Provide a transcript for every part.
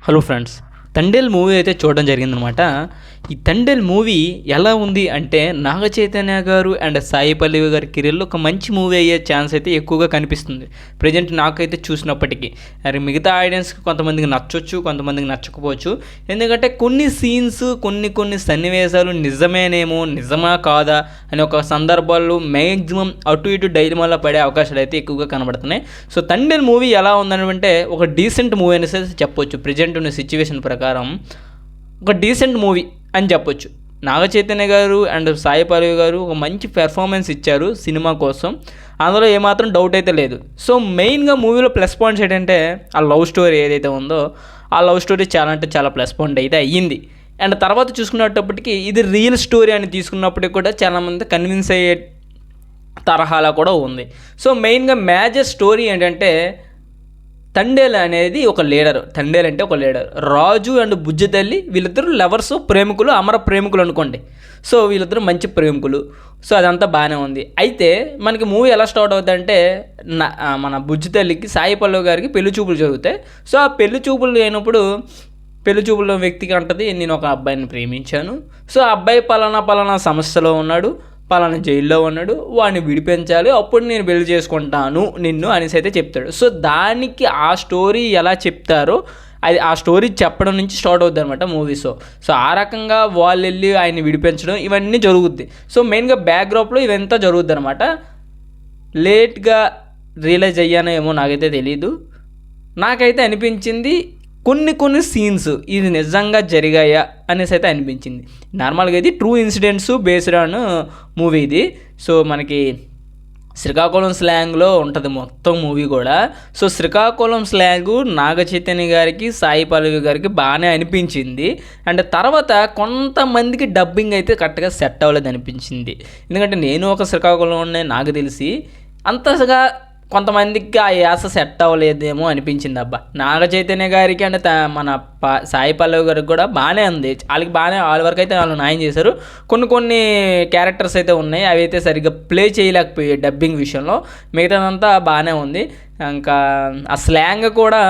Hello friends, Thandel movie అయితే చూడడం జరిగిందనమాట. ఈ తండేల్ మూవీ ఎలా ఉంది అంటే నాగ చైతన్య గారు అండ్ సాయి పల్లవి గారి కెరీర్లో ఒక మంచి మూవీ అయ్యే ఛాన్స్ అయితే ఎక్కువగా కనిపిస్తుంది ప్రజెంట్ నాకైతే చూసినప్పటికీ. మరి మిగతా ఆడియన్స్కి కొంతమందికి నచ్చొచ్చు, కొంతమందికి నచ్చకపోవచ్చు. ఎందుకంటే కొన్ని సీన్స్, కొన్ని సన్నివేశాలు నిజమా కాదా అని ఒక సందర్భాల్లో మ్యాక్సిమం అటు ఇటు డైలమాలో పడే అవకాశాలు అయితే ఎక్కువగా కనబడుతున్నాయి. సో తండేల్ మూవీ ఎలా ఉందనంటే ఒక డీసెంట్ మూవీ అనేసి చెప్పొచ్చు. ప్రజెంట్ ఉన్న సిచ్యువేషన్ ప్రకారం ఒక డీసెంట్ మూవీ అని చెప్పొచ్చు. నాగ చైతన్య గారు అండ్ సాయి పల్లవి గారు ఒక మంచి పెర్ఫార్మెన్స్ ఇచ్చారు సినిమా కోసం, అందులో ఏమాత్రం డౌట్ అయితే లేదు. సో మెయిన్గా మూవీలో ప్లస్ పాయింట్స్ ఏంటంటే ఆ లవ్ స్టోరీ ఏదైతే ఉందో ఆ లవ్ స్టోరీ చాలా అంటే చాలా ప్లస్ పాయింట్ అయితే అయ్యింది. అండ్ తర్వాత చూసుకునేటప్పటికి ఇది రియల్ స్టోరీ అని తీసుకున్నప్పటికి కూడా చాలామంది కన్విన్స్ అయ్యే తరహాలో కూడా ఉంది. సో మెయిన్గా మేజర్ స్టోరీ ఏంటంటే తండేల్ అనేది ఒక లీడర్. తండేల్ అంటే ఒక లీడర్. రాజు అండ్ బుజ్జి తల్లి వీళ్ళిద్దరు లవర్స్, ప్రేమికులు, అమర ప్రేమికులు అనుకోండి. సో వీళ్ళిద్దరు మంచి ప్రేమికులు. సో అదంతా బాగానే ఉంది. అయితే మనకి మూవీ ఎలా స్టార్ట్ అవుతుందంటే మన బుజ్జి తల్లికి సాయి పల్లవి గారికి పెళ్లి చూపులు జరుగుతాయి. సో ఆ పెళ్లి చూపులు అయినప్పుడు పెళ్లి చూపుల్లో వ్యక్తికి అంటది, నేను ఒక అబ్బాయిని ప్రేమించాను. సో ఆ అబ్బాయి పలానా సమస్యలో ఉన్నాడు, పలానా జైల్లో ఉన్నాడు, వాడిని విడిపించాలి, అప్పుడు నేను పెళ్లి చేసుకుంటాను నిన్ను అనేసి అయితే చెప్తాడు. సో దానికి ఆ స్టోరీ ఎలా చెప్తారో అది ఆ స్టోరీ చెప్పడం నుంచి స్టార్ట్ అవుద్ది అనమాట మూవీ. సో ఆ రకంగా వాళ్ళు వెళ్ళి ఆయన్ని విడిపించడం ఇవన్నీ జరుగుద్ది. సో మెయిన్గా బ్యాక్గ్రౌండ్లో ఇదంతా జరుగుద్ది అనమాట. లేట్గా రియలైజ్ అయ్యానో ఏమో నాకైతే తెలీదు. నాకైతే అనిపించింది కొన్ని సీన్స్ ఇది నిజంగా జరిగాయా అనేసి అయితే అనిపించింది. నార్మల్గా ఇది true incidents based on movie ఇది. సో మనకి శ్రీకాకుళం స్లాంగ్లో ఉంటుంది మొత్తం మూవీ కూడా. సో శ్రీకాకుళం స్లాంగు నాగ చైతన్య గారికి, సాయి పల్లవి గారికి బాగానే అనిపించింది. అండ్ తర్వాత కొంతమందికి డబ్బింగ్ అయితే కరెక్ట్గా సెట్ అవ్వలేదు అనిపించింది. ఎందుకంటే నేను ఒక శ్రీకాకుళంలోనే నాకు తెలిసి అంతగా కొంతమందికి ఆ యాస సెట్ అవ్వలేదేమో అనిపించింది. అబ్బా నాగ చైతన్య గారికి అంటే మన సాయి పల్లవి గారికి కూడా బాగానే ఉంది. వాళ్ళ వరకు అయితే వాళ్ళు న్యాయం చేశారు. కొన్ని క్యారెక్టర్స్ అయితే ఉన్నాయి, అవి అయితే సరిగ్గా ప్లే చేయలేకపోయాయి డబ్బింగ్ విషయంలో. మిగతాదంతా బాగానే ఉంది. ఇంకా ఆ స్లాంగ్ కూడా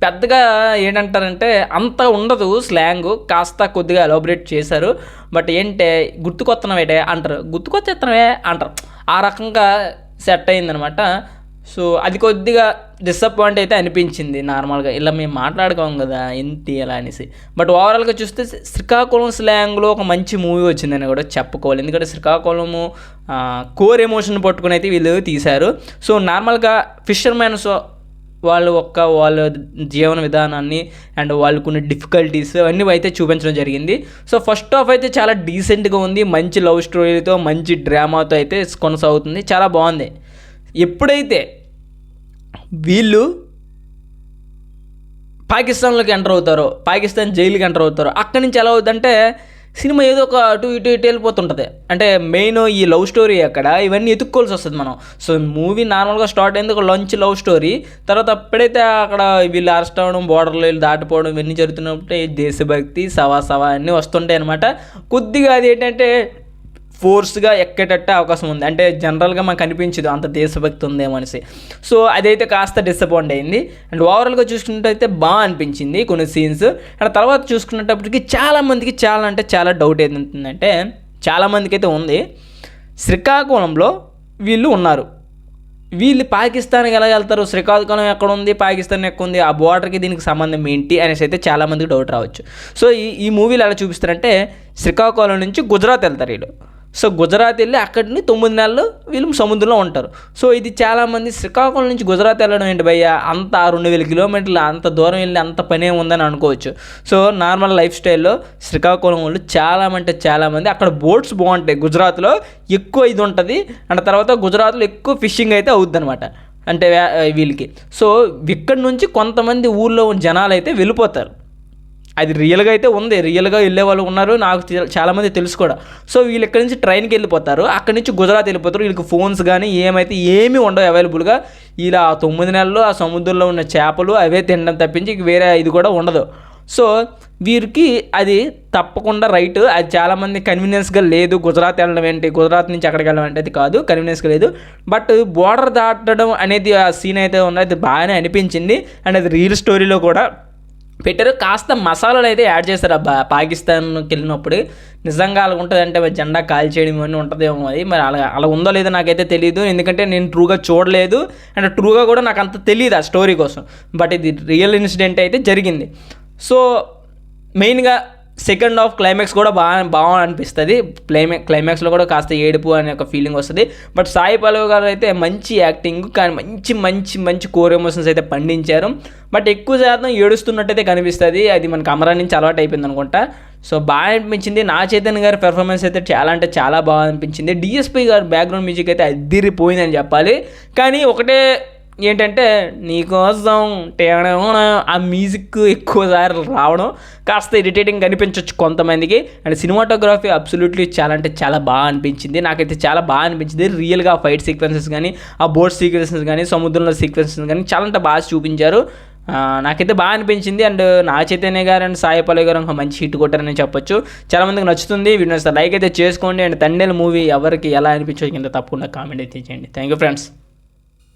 పెద్దగా ఏంటంటారంటే అంత ఉండదు స్లాంగ్, కాస్త కొద్దిగా ఎలాబరేట్ చేశారు. బట్ ఏంటే గుర్తుకొత్తనవేటే అంటారు, గుర్తుకొచ్చేత్తనవే అంటారు, ఆ రకంగా సెట్ అయిందనమాట. సో అది కొద్దిగా డిసప్పాయింట్ అయితే అనిపించింది. నార్మల్గా ఇలా మేము మాట్లాడుకోం కదా ఏంటి అలా అనేసి. బట్ ఓవరాల్గా చూస్తే శ్రీకాకుళం స్లాంగ్లో ఒక మంచి మూవీ వచ్చిందని కూడా చెప్పుకోవాలి. ఎందుకంటే శ్రీకాకుళము కోర్ ఎమోషన్ పట్టుకుని అయితే వీళ్ళు తీశారు. సో నార్మల్గా ఫిషర్మెన్స్ వాళ్ళ జీవన విధానాన్ని అండ్ వాళ్ళకున్న డిఫికల్టీస్ అవన్నీ అయితే చూపించడం జరిగింది. సో ఫస్ట్ హాఫ్ అయితే చాలా డీసెంట్గా ఉంది, మంచి లవ్ స్టోరీతో మంచి డ్రామాతో అయితే కొనసాగుతుంది, చాలా బాగుంది. ఎప్పుడైతే వీళ్ళు పాకిస్తాన్లోకి ఎంటర్ అవుతారో, పాకిస్తాన్ జైలుకి ఎంటర్ అవుతారో, అక్కడి నుంచి ఎలా అవుతుందంటే సినిమా ఏదో ఒక అటు ఇటు వెళ్ళిపోతుంటుంది. అంటే మెయిన్ ఈ లవ్ స్టోరీ అక్కడ ఇవన్నీ ఎత్తుక్కోవాల్సి వస్తుంది మనం. సో మూవీ నార్మల్గా స్టార్ట్ అయింది ఒక లంచ్ లవ్ స్టోరీ. తర్వాత అప్పుడైతే అక్కడ వీళ్ళు అరెస్ట్ అవ్వడం, బోర్డర్లో వీళ్ళు దాటిపోవడం ఇవన్నీ జరుగుతున్నప్పుడు దేశభక్తి సవా అన్నీ వస్తుంటాయి అనమాట. కొద్దిగా అది ఏంటంటే ఫోర్స్గా ఎక్కేటట్టే అవకాశం ఉంది. అంటే జనరల్గా మనకు అనిపించదు అంత దేశభక్తి ఉందేమో అనేసి. సో అదైతే కాస్త డిసప్పాయింట్ అయింది. అండ్ ఓవరాల్గా చూసుకున్నట్టయితే బాగా అనిపించింది కొన్ని సీన్స్. అండ్ తర్వాత చూసుకున్నప్పటికీ చాలామందికి చాలా డౌట్ ఏంటంటే చాలామందికి అయితే ఉంది, శ్రీకాకుళంలో వీళ్ళు ఉన్నారు, వీళ్ళు పాకిస్తాన్కి ఎలా వెళ్తారు, శ్రీకాకుళం ఎక్కడ ఉంది, పాకిస్తాన్ ఎక్కడ ఉంది, ఆ బోర్డర్కి దీనికి సంబంధం ఏంటి అనేసి అయితే చాలామందికి డౌట్ రావచ్చు. సో ఈ మూవీలో ఎలా చూపిస్తారంటే శ్రీకాకుళం నుంచి గుజరాత్ వెళ్తారు వీళ్ళు. సో గుజరాత్ వెళ్ళి అక్కడిని 9 నెలలు వీళ్ళు సముద్రంలో ఉంటారు. సో ఇది చాలామంది శ్రీకాకుళం నుంచి గుజరాత్ వెళ్ళడం ఏంటి భయ్యా, అంత 2000 కిలోమీటర్లు అంత దూరం వెళ్ళి అంత పనే ఉందని అనుకోవచ్చు. సో నార్మల్ లైఫ్ స్టైల్లో శ్రీకాకుళం వాళ్ళు చాలామంది అక్కడ బోట్స్ బాగుంటాయి. గుజరాత్లో ఎక్కువ ఇది ఉంటుంది. అండ్ తర్వాత గుజరాత్లో ఎక్కువ ఫిషింగ్ అయితే అవుద్ది అనమాట, అంటే వీళ్ళకి. సో ఇక్కడి నుంచి కొంతమంది ఊళ్ళో జనాలు అయితే వెళ్ళిపోతారు. అది రియల్గా అయితే ఉంది, రియల్గా వెళ్ళే వాళ్ళు ఉన్నారు, నాకు చాలామంది తెలుసు కూడా. సో వీళ్ళు ఇక్కడి నుంచి ట్రైన్కి వెళ్ళిపోతారు, అక్కడి నుంచి గుజరాత్ వెళ్ళిపోతారు. వీళ్ళకి ఫోన్స్ కానీ ఏమీ ఉండవు అవైలబుల్గా. ఇలా 9 నెలలు ఆ సముద్రంలో ఉన్న చేపలు అవే తినడం తప్పించి వేరే ఇది కూడా ఉండదు. సో వీరికి అది తప్పకుండా రైట్. అది చాలామంది కన్వీనియన్స్గా లేదు, గుజరాత్ వెళ్ళడం ఏంటి, గుజరాత్ నుంచి అక్కడికి వెళ్ళడం అంటే అది కాదు, కన్వీనియన్స్గా లేదు. బట్ బోర్డర్ దాటడం అనేది ఆ సీన్ అయితే ఉన్నది బాగానే అనిపించింది. అండ్ అది రియల్ స్టోరీలో కూడా పెట్టారు. కాస్త మసాలాలు అయితే యాడ్ చేశారు పాకిస్తాన్కి వెళ్ళినప్పుడు. నిజంగా అలా ఉంటుంది అంటే జెండా కాల్చేయడం అని ఉంటుందేమో, అది మరి అలా అలా ఉందో లేదో నాకైతే తెలియదు, ఎందుకంటే నేను ట్రూగా చూడలేదు అండ్ ట్రూగా కూడా నాకు అంత తెలియదు ఆ స్టోరీ కోసం. బట్ ఇది రియల్ ఇన్సిడెంట్ అయితే జరిగింది. సో మెయిన్గా సెకండ్ హాఫ్ క్లైమాక్స్ కూడా బాగా అనిపిస్తుంది. క్లైమాక్స్లో కూడా కాస్త ఏడుపు అనే ఒక ఫీలింగ్ వస్తుంది. బట్ సాయి పల్లవి గారు అయితే మంచి యాక్టింగ్, కానీ మంచి మంచి మంచి కోర్ ఎమోషన్స్ అయితే పండించారు. బట్ ఎక్కువ శాతం ఏడుస్తున్నట్టయితే కనిపిస్తుంది, అది మనకు అమరా నుంచి అలవాటు అయిపోయింది అనుకుంటా. సో బాగా అనిపించింది. నాగ చైతన్య గారి పెర్ఫార్మెన్స్ అయితే చాలా అంటే చాలా బాగా అనిపించింది. డిఎస్పి గారి బ్యాక్గ్రౌండ్ మ్యూజిక్ అయితే అదిరిపోయిందని చెప్పాలి. కానీ ఒకటే ఏంటంటే నీకోసం ఆ మ్యూజిక్ ఎక్కువసార్లు రావడం కాస్త ఇరిటేటింగ్ కనిపించవచ్చు కొంతమందికి. అండ్ సినిమాటోగ్రఫీ అబ్సల్యూట్లీ చాలా అంటే చాలా బాగా అనిపించింది. నాకైతే చాలా బాగా అనిపించింది. రియల్గా ఫైట్ సీక్వెన్సెస్ కానీ, ఆ బోట్ సీక్వెన్సెస్ కానీ, సముద్రంలో సీక్వెన్సెస్ కానీ చాలా అంటే బాగా చూపించారు. నాకైతే బాగా అనిపించింది. అండ్ నాగ చైతన్య గారు అండ్ సాయి పల్లవి గారు ఒక మంచి హిట్ కొట్టారని చెప్పొచ్చు. చాలామందికి నచ్చుతుంది. వీడియో లైక్ అయితే చేసుకోండి. అండ్ తండేల్ మూవీ ఎవరికి ఎలా అనిపించో కింద తప్పకుండా కామెంట్ అయితే చేయండి. Thank you friends.